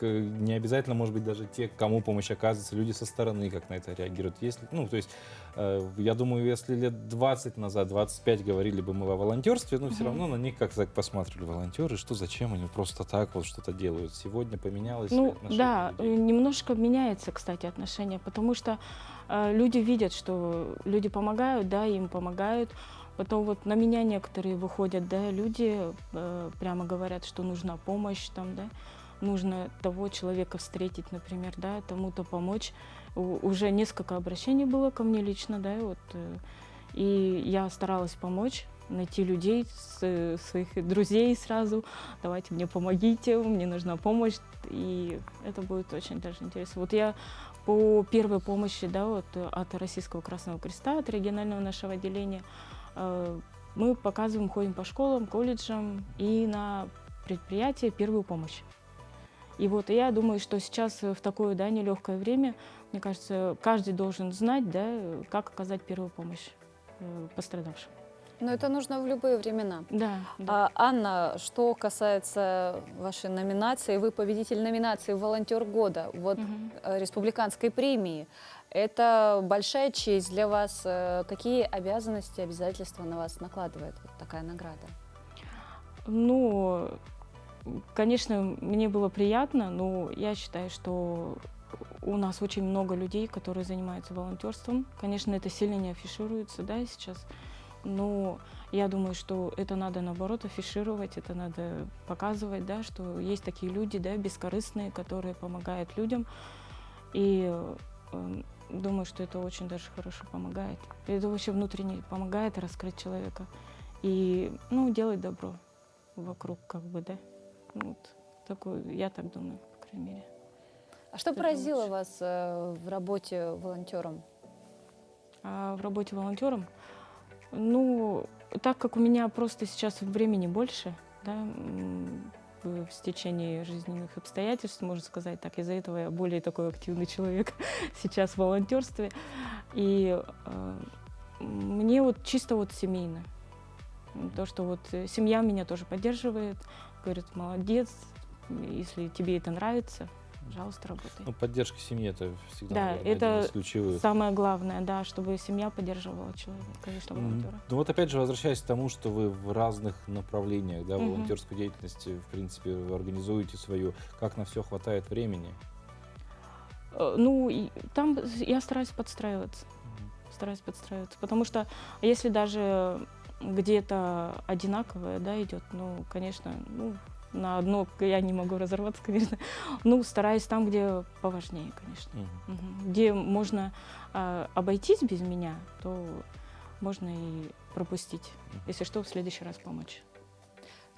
не обязательно, может быть, даже те, кому помощь оказывается, люди со стороны, как на это реагируют. Если, то есть, я думаю, если лет 20 назад, 25 говорили бы мы о волонтерстве, но все равно на них как так посматривали волонтеры, что зачем они просто так вот что-то делают. Сегодня поменялось отношение да, людей. Немножко меняется, кстати, отношение, потому что люди видят, что люди помогают, да, им помогают. Потом вот на меня некоторые выходят, да, люди прямо говорят, что нужна помощь там, да. Нужно того человека встретить, например, да, тому-то помочь. Уже несколько обращений было ко мне лично, да, вот, и я старалась помочь, найти людей, своих друзей сразу. Давайте мне помогите, мне нужна помощь. И это будет очень даже интересно. Вот я по первой помощи, да, вот от Российского Красного Креста, от регионального нашего отделения, мы показываем, ходим по школам, колледжам и на предприятия первую помощь. И вот я думаю, что сейчас в такое, да, нелегкое время, мне кажется, каждый должен знать, да, как оказать первую помощь пострадавшим. Но это нужно в любые времена. Да. Анна, что касается вашей номинации, вы победитель номинации «Волонтер года», вот республиканской премии. Это большая честь для вас. Какие обязанности, обязательства на вас накладывает вот такая награда? Ну, конечно, мне было приятно, но я считаю, что у нас очень много людей, которые занимаются волонтерством. Конечно, это сильно не афишируется, да, сейчас. Но я думаю, что это надо, наоборот, афишировать, это надо показывать, да, что есть такие люди, да, бескорыстные, которые помогают людям. И думаю, что это очень даже хорошо помогает. Это вообще внутренне помогает раскрыть человека и, ну, делать добро вокруг, как бы, да. Вот такое, я так думаю, по крайней мере. А что поразило вас в работе волонтером? В работе волонтером? Ну, так как у меня просто сейчас времени больше, да, в стечении жизненных обстоятельств, можно сказать так, из-за этого я более такой активный человек сейчас в волонтерстве. И мне вот чисто вот семейно. То, что вот семья меня тоже поддерживает, говорит, молодец, если тебе это нравится, пожалуйста, работай. Ну, поддержка семьи — это всегда, да, наверное, это один из ключевых. самое главное, да, чтобы семья поддерживала человека, конечно, волонтера. Ну вот опять же, возвращаясь к тому, что вы в разных направлениях, да, волонтерской деятельности, в принципе, вы организуете свою, как на все хватает времени? Ну, там я стараюсь подстраиваться, потому что если даже где-то одинаковое, да, идет, ну, конечно, ну, на одно я не могу разорваться, конечно. Ну, стараюсь там, где поважнее, конечно. Где можно обойтись без меня, то можно и пропустить. Если что, в следующий раз помочь.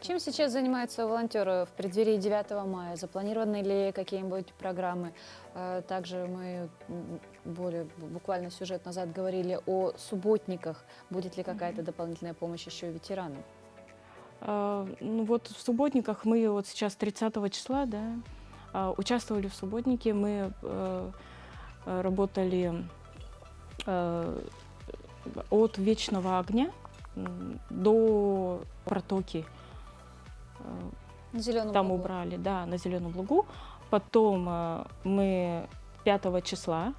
Чем сейчас занимаются волонтеры в преддверии 9 мая? Запланированы ли какие-нибудь программы? Также мы буквально сюжет назад говорили о субботниках. Будет ли какая-то дополнительная помощь еще и ветеранам? Ну вот в субботниках мы вот сейчас 30 числа, да, участвовали в субботнике, мы работали от Вечного огня до протоки. Там убрали, да, на Зеленом лугу. Потом мы 5 числа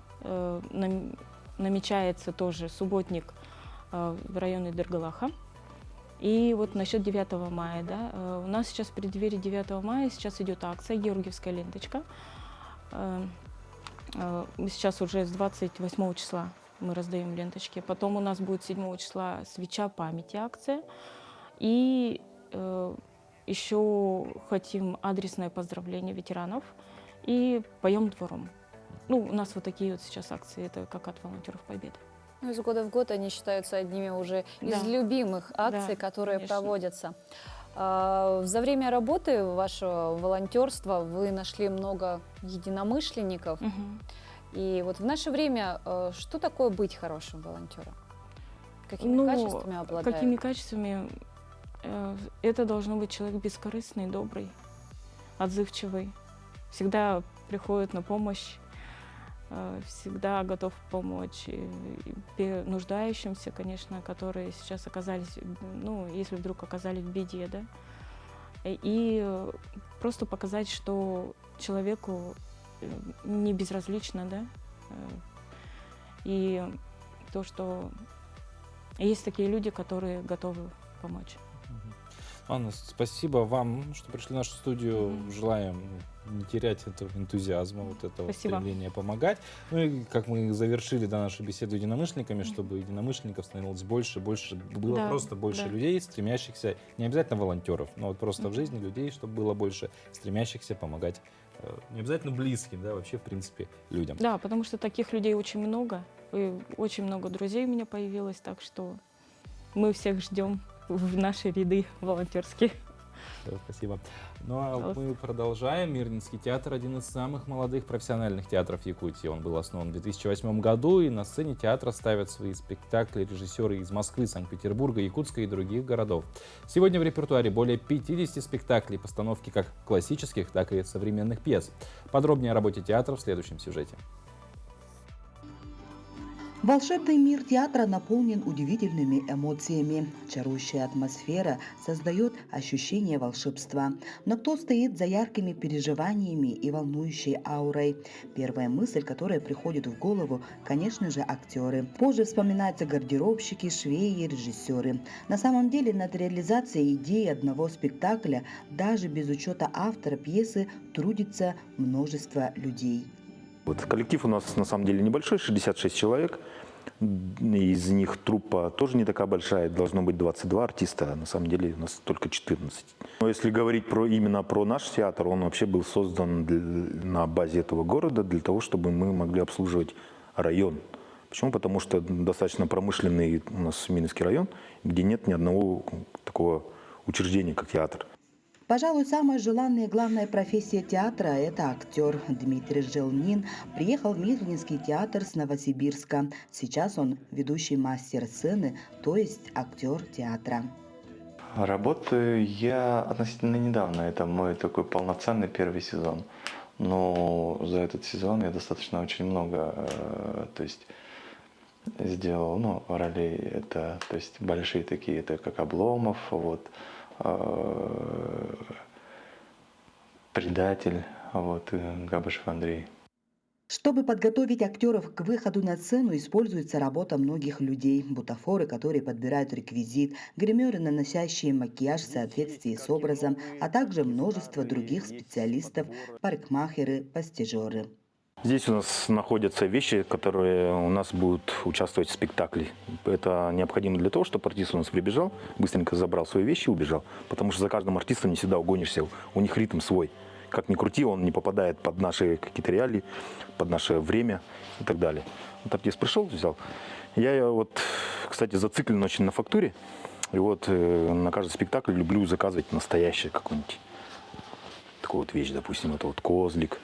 намечается тоже субботник в районе Дергалаха. И вот насчет 9 мая, да, у нас сейчас в преддверии 9 мая сейчас идет акция «Георгиевская ленточка». Сейчас уже с 28 числа мы раздаем ленточки. Потом у нас будет 7 числа «Свеча памяти» акция. И еще хотим адресное поздравление ветеранов и поем двором. Ну, у нас вот такие вот сейчас акции, это как от волонтеров Победы. Ну, из года в год они считаются одними уже из любимых акций, которые проводятся. За время работы вашего волонтерства вы нашли много единомышленников. И вот в наше время что такое быть хорошим волонтером? Какими качествами обладает? Какими качествами? Это должно быть человек бескорыстный, добрый, отзывчивый. Всегда приходит на помощь, всегда готов помочь и нуждающимся, конечно, которые сейчас оказались, ну, если вдруг оказались в беде, да. И просто показать, что человеку не безразлично, да. И то, что есть такие люди, которые готовы помочь. Анна, спасибо вам, что пришли в нашу студию. Желаем не терять этого энтузиазма, вот этого стремления помогать. Ну и как мы завершили нашу беседу единомышленниками, чтобы единомышленников становилось больше, было просто больше людей, стремящихся, не обязательно волонтеров, но вот просто в жизни людей, чтобы было больше стремящихся помогать, не обязательно близким, да, вообще в принципе людям. Да, потому что таких людей очень много, и очень много друзей у меня появилось, так что мы всех ждем. в наши ряды волонтерские. Да, спасибо. Ну а мы продолжаем. Мирнинский театр — один из самых молодых профессиональных театров Якутии. Он был основан в 2008 году, и на сцене театра ставят свои спектакли режиссеры из Москвы, Санкт-Петербурга, Якутска и других городов. Сегодня в репертуаре более 50 спектаклей, постановки как классических, так и современных пьес. Подробнее о работе театра в следующем сюжете. Волшебный мир театра наполнен удивительными эмоциями. Чарующая атмосфера создает ощущение волшебства. Но кто стоит за яркими переживаниями и волнующей аурой? Первая мысль, которая приходит в голову, конечно же, актеры. Позже вспоминаются гардеробщики, швеи, режиссеры. На самом деле над реализацией идеи одного спектакля, даже без учета автора пьесы, трудится множество людей. Вот коллектив у нас на самом деле небольшой, 66 человек. Из них труппа тоже не такая большая, должно быть 22 артиста, а на самом деле у нас только 14. Но если говорить именно про наш театр, он вообще был создан на базе этого города для того, чтобы мы могли обслуживать район. Почему? Потому что достаточно промышленный у нас Минский район, где нет ни одного такого учреждения, как театр. Пожалуй, самая желанная и главная профессия театра – это актер. Дмитрий Желнин приехал в Мирнинский театр с Новосибирска. Сейчас он ведущий мастер сцены, то есть актер театра. Работаю я относительно недавно. Это мой такой полноценный первый сезон. Но за этот сезон я достаточно очень много сделал ролей. Это большие такие, это как Обломов, Предатель, Габышев Андрей. Чтобы подготовить актеров к выходу на сцену, используется работа многих людей. Бутафоры, которые подбирают реквизит, гримеры, наносящие макияж в соответствии с образом, а также множество других специалистов, парикмахеры, постижеры. Здесь у нас находятся вещи, которые у нас будут участвовать в спектакле. Это необходимо для того, чтобы артист у нас прибежал, быстренько забрал свои вещи и убежал. Потому что за каждым артистом не всегда угонишься, у них ритм свой. Как ни крути, он не попадает под наши какие-то реалии, под наше время и так далее. Вот артист пришел, взял. Я кстати, зациклен очень на фактуре. И на каждый спектакль люблю заказывать настоящее какую-нибудь такую вещь, допустим, это козлик.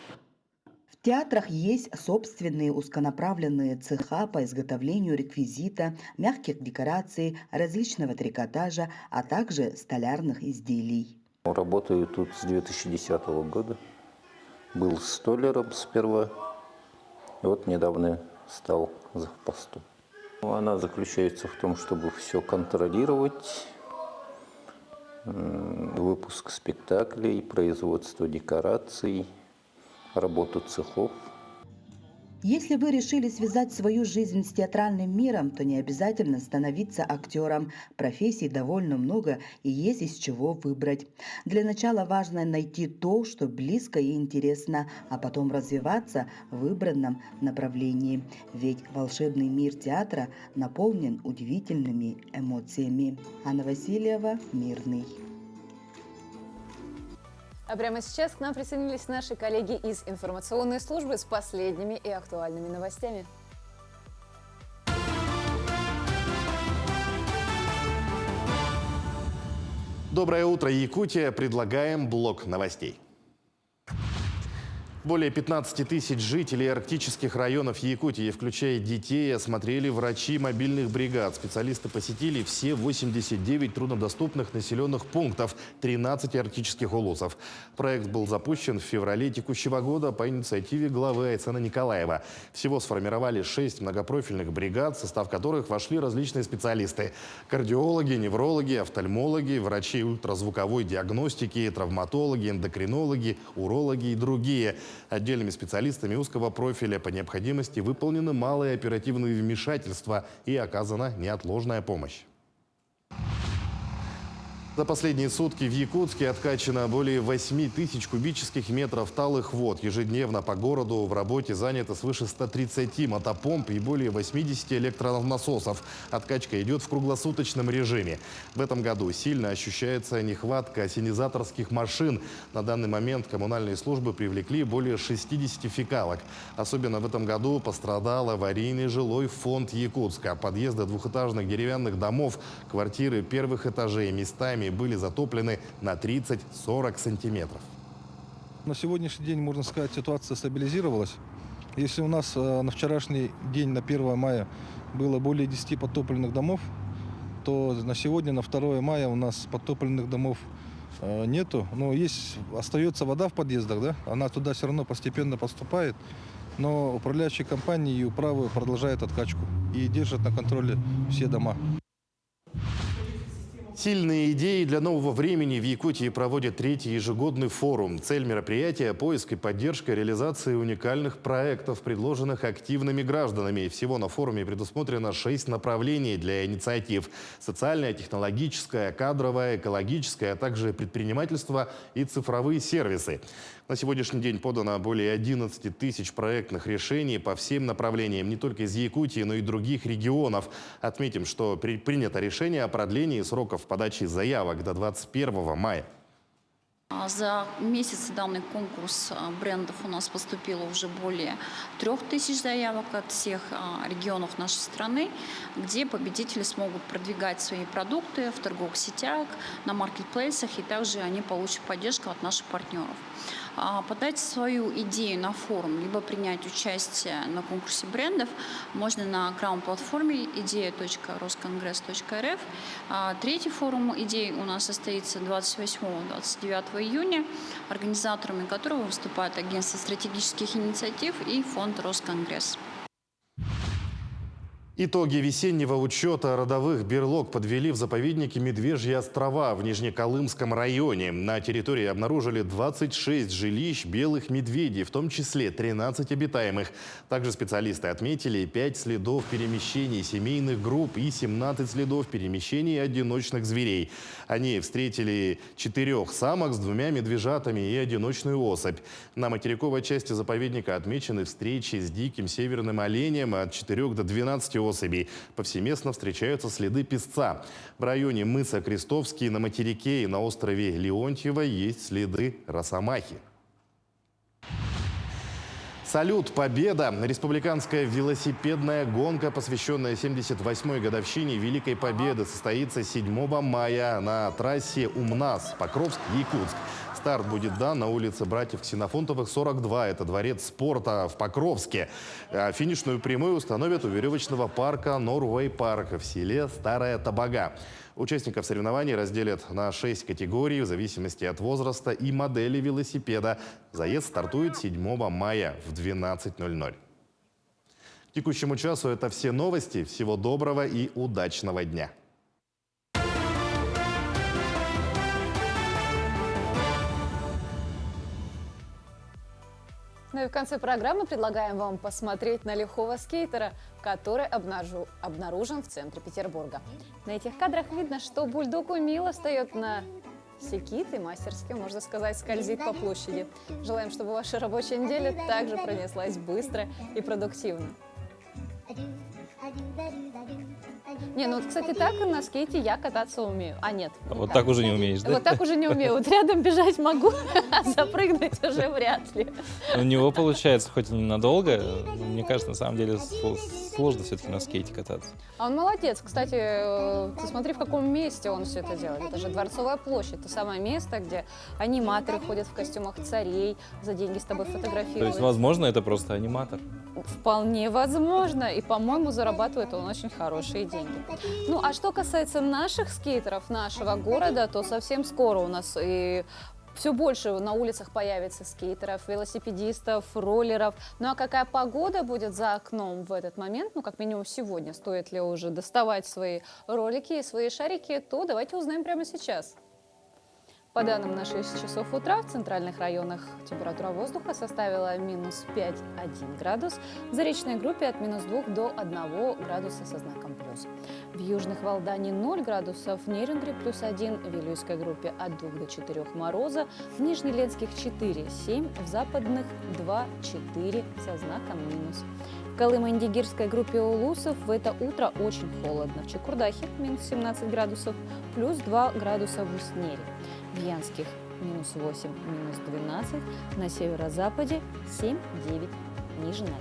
В театрах есть собственные узконаправленные цеха по изготовлению реквизита, мягких декораций, различного трикотажа, а также столярных изделий. Работаю тут с 2010 года. Был столяром сперва, и недавно стал завпостом. Она заключается в том, чтобы все контролировать, выпуск спектаклей, производство декораций, работу цехов. Если вы решили связать свою жизнь с театральным миром, то не обязательно становиться актером. Профессий довольно много и есть из чего выбрать. Для начала важно найти то, что близко и интересно, а потом развиваться в выбранном направлении. Ведь волшебный мир театра наполнен удивительными эмоциями. Анна Васильева, Мирный. А прямо сейчас к нам присоединились наши коллеги из информационной службы с последними и актуальными новостями. Доброе утро, Якутия. Предлагаем блок новостей. Более 15 тысяч жителей арктических районов Якутии, включая детей, осмотрели врачи мобильных бригад. Специалисты посетили все 89 труднодоступных населенных пунктов, 13 арктических улусов. Проект был запущен в феврале текущего года по инициативе главы Айцена Николаева. Всего сформировали 6 многопрофильных бригад, в состав которых вошли различные специалисты. Кардиологи, неврологи, офтальмологи, врачи ультразвуковой диагностики, травматологи, эндокринологи, урологи и другие. Отдельными специалистами узкого профиля по необходимости выполнены малые оперативные вмешательства и оказана неотложная помощь. За последние сутки в Якутске откачано более 8 тысяч кубических метров талых вод. Ежедневно по городу в работе занято свыше 130 мотопомп и более 80 электронасосов. Откачка идет в круглосуточном режиме. В этом году сильно ощущается нехватка ассенизаторских машин. На данный момент коммунальные службы привлекли более 60 фекалок. Особенно в этом году пострадал аварийный жилой фонд Якутска. Подъезды двухэтажных деревянных домов, квартиры первых этажей местами были затоплены на 30-40 сантиметров. На сегодняшний день, можно сказать, ситуация стабилизировалась. Если у нас на вчерашний день, на 1 мая, было более 10 подтопленных домов, то на сегодня, на 2 мая, у нас подтопленных домов нету. Но остается вода в подъездах, да? Она туда все равно постепенно поступает. Но управляющие компании и управы продолжают откачку и держат на контроле все дома. Сильные идеи для нового времени в Якутии проводит 3-й ежегодный форум. Цель мероприятия – поиск и поддержка реализации уникальных проектов, предложенных активными гражданами. Всего на форуме предусмотрено 6 направлений для инициатив: социальное, технологическое, кадровое, экологическое, а также предпринимательство и цифровые сервисы. На сегодняшний день подано более 11 тысяч проектных решений по всем направлениям, не только из Якутии, но и других регионов. Отметим, что принято решение о продлении сроков подачи заявок до 21 мая. За месяц данный конкурс брендов у нас поступило уже более 3000 заявок от всех регионов нашей страны, где победители смогут продвигать свои продукты в торговых сетях, на маркетплейсах, и также они получат поддержку от наших партнеров. Подать свою идею на форум, либо принять участие на конкурсе брендов можно на краун-платформе idea.roskoнгресс.рф. 3-й форум идей у нас состоится 28-29 июня, организаторами которого выступают Агентство стратегических инициатив и фонд Росконгресс. Итоги весеннего учета родовых берлог подвели в заповеднике Медвежьи острова в Нижнеколымском районе. На территории обнаружили 26 жилищ белых медведей, в том числе 13 обитаемых. Также специалисты отметили 5 следов перемещений семейных групп и 17 следов перемещений одиночных зверей. Они встретили 4 самок с 2 медвежатами и одиночную особь. На материковой части заповедника отмечены встречи с диким северным оленем от 4 до 12 особей. Повсеместно встречаются следы песца. В районе мыса Крестовский на материке и на острове Леонтьево есть следы росомахи. Салют, победа! Республиканская велосипедная гонка, посвященная 78-й годовщине Великой Победы, состоится 7 мая на трассе Умнас, Покровск-Якутск. Старт будет дан на улице братьев Ксенофонтовых, 42. Это дворец спорта в Покровске. Финишную прямую установят у веревочного парка Норвей Парк в селе Старая Табага. Участников соревнований разделят на 6 категорий в зависимости от возраста и модели велосипеда. Заезд стартует 7 мая в 12:00. К текущему часу это все новости. Всего доброго и удачного дня. Ну и в конце программы предлагаем вам посмотреть на лихого скейтера, который обнаружен в центре Петербурга. На этих кадрах видно, что бульдог умело встает на секит и мастерски, можно сказать, скользит по площади. Желаем, чтобы ваша рабочая неделя также пронеслась быстро и продуктивно. Не, ну, кстати, так на скейте я кататься умею. А нет. Вот так уже не умеешь, да? Вот так уже не умею. Вот рядом бежать могу, а запрыгнуть уже вряд ли. У него получается хоть и ненадолго, но мне кажется, на самом деле сложно все-таки на скейте кататься. А он молодец. Кстати, ты смотри, в каком месте он все это делает. Это же Дворцовая площадь. Это самое место, где аниматоры ходят в костюмах царей, за деньги с тобой фотографируются. То есть, возможно, это просто аниматор? Вполне возможно. И, по-моему, зарабатывает он очень хорошие деньги. Ну, а что касается наших скейтеров, нашего города, то совсем скоро у нас и все больше на улицах появится скейтеров, велосипедистов, роллеров. Ну а какая погода будет за окном в этот момент, ну как минимум сегодня, стоит ли уже доставать свои ролики и свои шарики, то давайте узнаем прямо сейчас. По данным на 6 часов утра в центральных районах температура воздуха составила минус 5,1 градус, в заречной группе от минус 2 до 1 градуса со знаком плюс. В южных Валдане 0 градусов, в Нерюнгри плюс 1, в Вилюйской группе от 2 до 4 мороза, в Нижнеленских 4,7, в западных 2,4 со знаком минус. В Колымо-Индигирской группе улусов в это утро очень холодно. В Чекурдахе минус 17 градусов, плюс 2 градуса в Уснере. В Янских минус 8, минус 12, на северо-западе 7-9, ниже 0.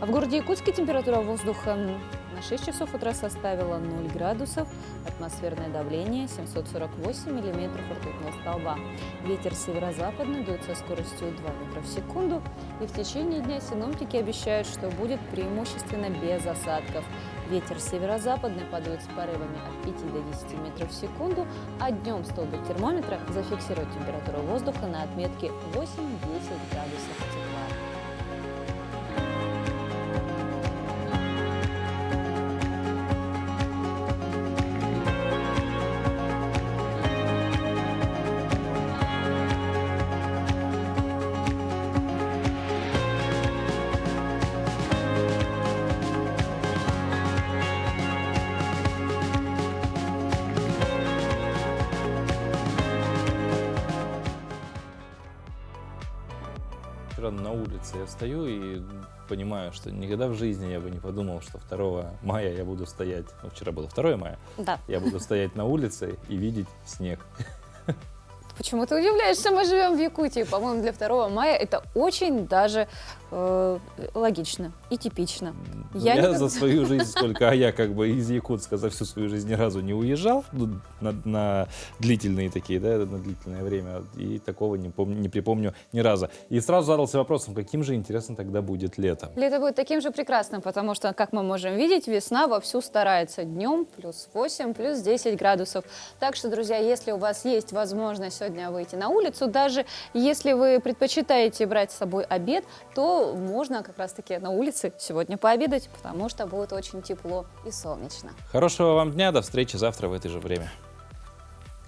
А в городе Якутске температура воздуха на 6 часов утра составила 0 градусов, атмосферное давление 748 миллиметров ртутного столба. Ветер северо-западный дует со скоростью 2 метра в секунду. И в течение дня синоптики обещают, что будет преимущественно без осадков. Ветер северо-западный подует с порывами от 5 до 10 метров в секунду, а днем столбик термометра зафиксирует температуру воздуха на отметке 8-10 градусов тепла. На улице я стою и понимаю, что никогда в жизни я бы не подумал, что 2 мая я буду стоять, ну, вчера было 2 мая, Да. я буду стоять на улице и видеть снег. Почему ты удивляешься? Мы живем в Якутии. По-моему, для 2 мая это очень даже логично и типично. Я за свою жизнь сколько, а я как бы из Якутска за всю свою жизнь ни разу не уезжал на длительные такие, да, на длительное время, и такого не припомню ни разу. И сразу задался вопросом, каким же интересно тогда будет лето. Лето будет таким же прекрасным, потому что, как мы можем видеть, весна вовсю старается. Днем плюс 8, плюс 10 градусов. Так что, друзья, если у вас есть возможность сегодня выйти на улицу, даже если вы предпочитаете брать с собой обед, то можно как раз-таки на улице сегодня пообедать, потому что будет очень тепло и солнечно. Хорошего вам дня, до встречи завтра в это же время.